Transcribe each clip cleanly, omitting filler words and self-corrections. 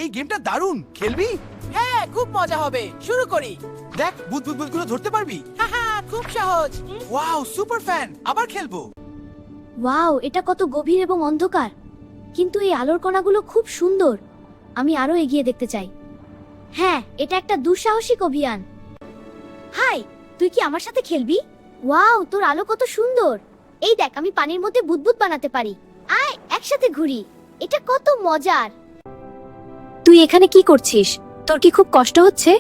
এই গেমটা দারুণ, খেলবি? হ্যাঁ, খুব মজা হবে। শুরু করি। দেখ, বুদবুদগুলো ধরতে পারবি? হাহা, খুব সহজ। Wow, super fan! আবার খেলবো। ওয়াও, এটা কত গভীর এবং অন্ধকার, কিন্তু এই আলোর কণাগুলো খুব সুন্দর। আমি আরো এগিয়ে দেখতে চাই। হ্যাঁ, এটা একটা দুঃসাহসিক অভিযান। হাই, তুই কি আমার সাথে খেলবি? ওয়াও, তোর আলো কত সুন্দর। এই দেখ, আমি পানির মধ্যে বুদবুদ বানাতে পারি। আয়, একসাথে ঘুরি। এটা কত মজার। তুই এখানে কি করছিস? তোর কি খুব কষ্ট হচ্ছে?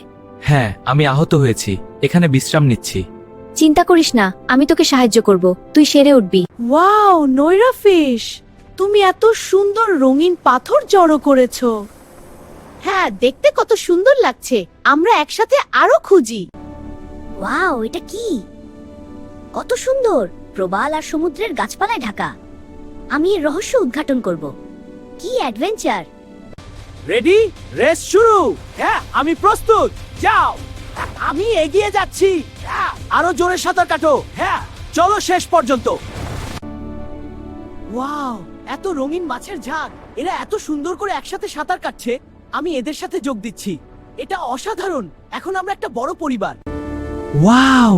হ্যাঁ, আমি আহত হয়েছি, এখানে বিশ্রাম নিচ্ছি। চিন্তা করিস না, আমি তোকে সাহায্য করব। তুই সেরে উঠবি। ওয়াও, নয়রা ফিশ, তুমি এত সুন্দর রঙিন পাথর জড়ো করেছো। হ্যাঁ, দেখতে কত সুন্দর লাগছে। আমরা একসাথে আরো খুঁজি। ওয়াও, এটা কি? কত সুন্দর, প্রবাল আর সমুদ্রের গাছপালায় ঢাকা। আমি এর রহস্য উদ্ঘাটন করব। কি অ্যাডভেঞ্চার! রেডি, রেস শুরু। হ্যাঁ, আমি প্রস্তুত। যাও। আমি এগিয়ে যাচ্ছি। আরো জোরে সাঁতার কাটো। হ্যাঁ, চলো শেষ পর্যন্ত। ওয়াও, এত রঙিন মাছের ঝাঁক। এরা এত সুন্দর করে একসাথে সাঁতার কাটছে। আমি এদের সাথে যোগ দিচ্ছি। এটা অসাধারণ। এখন আমরা একটা বড় পরিবার। ওয়াও,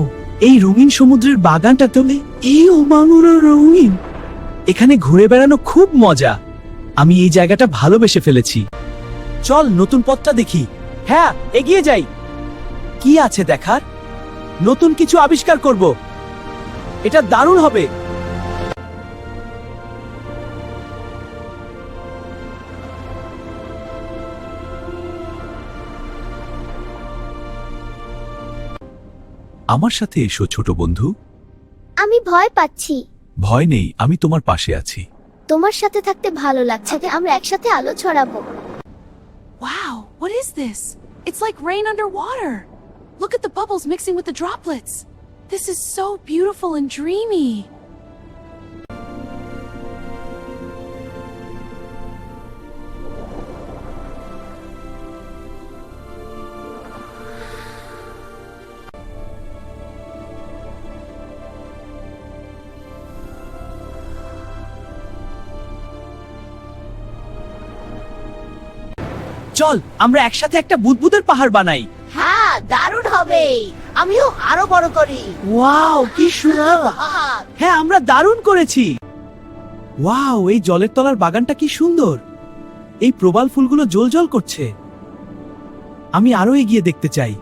এই রঙিন সমুদ্রের বাগানটা তো এই অমানুষ রঙিন। এখানে ঘুরে বেড়ানো খুব মজা। আমি এই জায়গাটা ভালোবেসে ফেলেছি। চল নতুন পথটা দেখি। হ্যাঁ, এগিয়ে যাই। কি আছে দেখার? নতুন কিছু আবিষ্কার করব। এটা দারুণ হবে। আমার সাথে এসো ছোট বন্ধু। আমি ভয় পাচ্ছি। ভয় নেই, আমি তোমার পাশে আছি। তোমার সাথে থাকতে ভালো লাগছে। আমরা একসাথে আলো ছড়াবো। Wow, what is this? It's like rain underwater. Look at the bubbles mixing with the droplets. This is so beautiful and dreamy. চল আমরা একসাথে একটা বুদবুদের পাহাড় বানাই। হ্যাঁ, দারুণ হবে। আমিও আরো বড় করি। ওয়াও, কি সুন্দর। হ্যাঁ, আমরা দারুণ করেছি। ওয়াও, এই জলের তলার বাগানটা কি সুন্দর। এই প্রবাল ফুলগুলো জ্বলজ্বল করছে। আমি আরো এগিয়ে দেখতে চাই।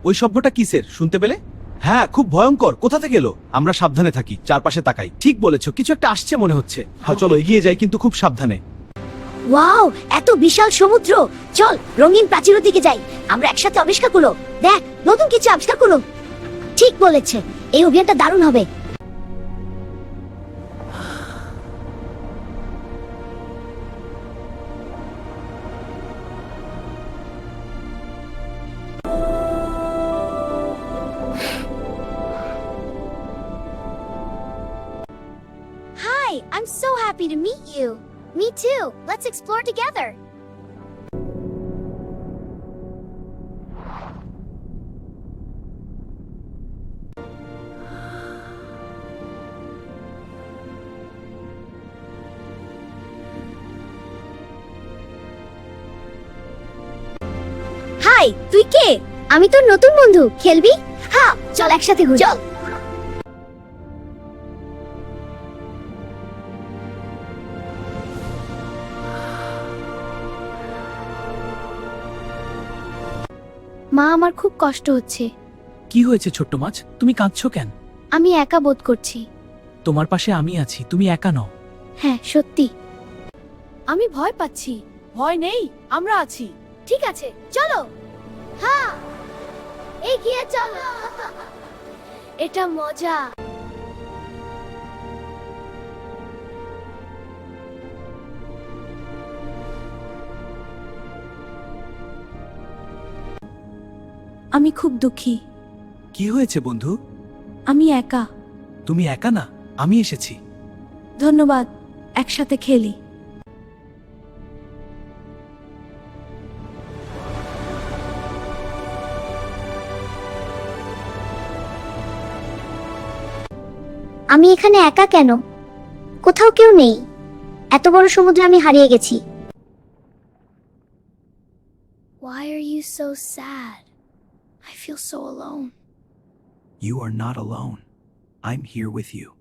ওই শব্দটা কিসের শুনতে পেলে? হ্যাঁ, খুব ভয়ঙ্কর। কোথা থেকে এলো? আমরা সাবধানে থাকি, চারপাশে তাকাই। ঠিক বলেছো, কিছু একটা আসছে মনে হচ্ছে। হ্যাঁ, চলো এগিয়ে যাই, কিন্তু খুব সাবধানে। ওয়াও, এত বিশাল সমুদ্র। চল রঙিন প্রাচীরের দিকে যাই। আমরা একসাথে আবিষ্কার করলো। দেখ, নতুন কিছু আবিষ্কার করলো। ঠিক বলেছে, এই অভিযানটা দারুণ হবে। Hi, I'm so happy to meet you. Me too. Let's explore together. Hi, তুই কে? আমি তোর নতুন বন্ধু। খেলবি? হ্যাঁ, চল একসাথে ঘুরি। চল। মা, আমার খুব কষ্ট হচ্ছে। কি হয়েছে ছোট্ট মাছ? তুমি কাঁদছো কেন? আমি একা বোধ করছি। তোমার পাশে আমি আছি, তুমি একা নও। হ্যাঁ, সত্যি। আমি ভয় পাচ্ছি। ভয় নেই, আমরা আছি। ঠিক আছে, চলো। হ্যাঁ, এগিয়ে চলো। এটা মজা। আমি খুব দুঃখী। কি হয়েছে বন্ধু? আমি একা। তুমি একা না, আমি এসেছি। ধন্যবাদ, একসাথে খেলি। আমি এখানে একা কেন? কোথাও কেউ নেই। এত বড় সমুদ্রে আমি হারিয়ে গেছি। Why are you so sad? I feel so alone. You are not alone. I'm here with you.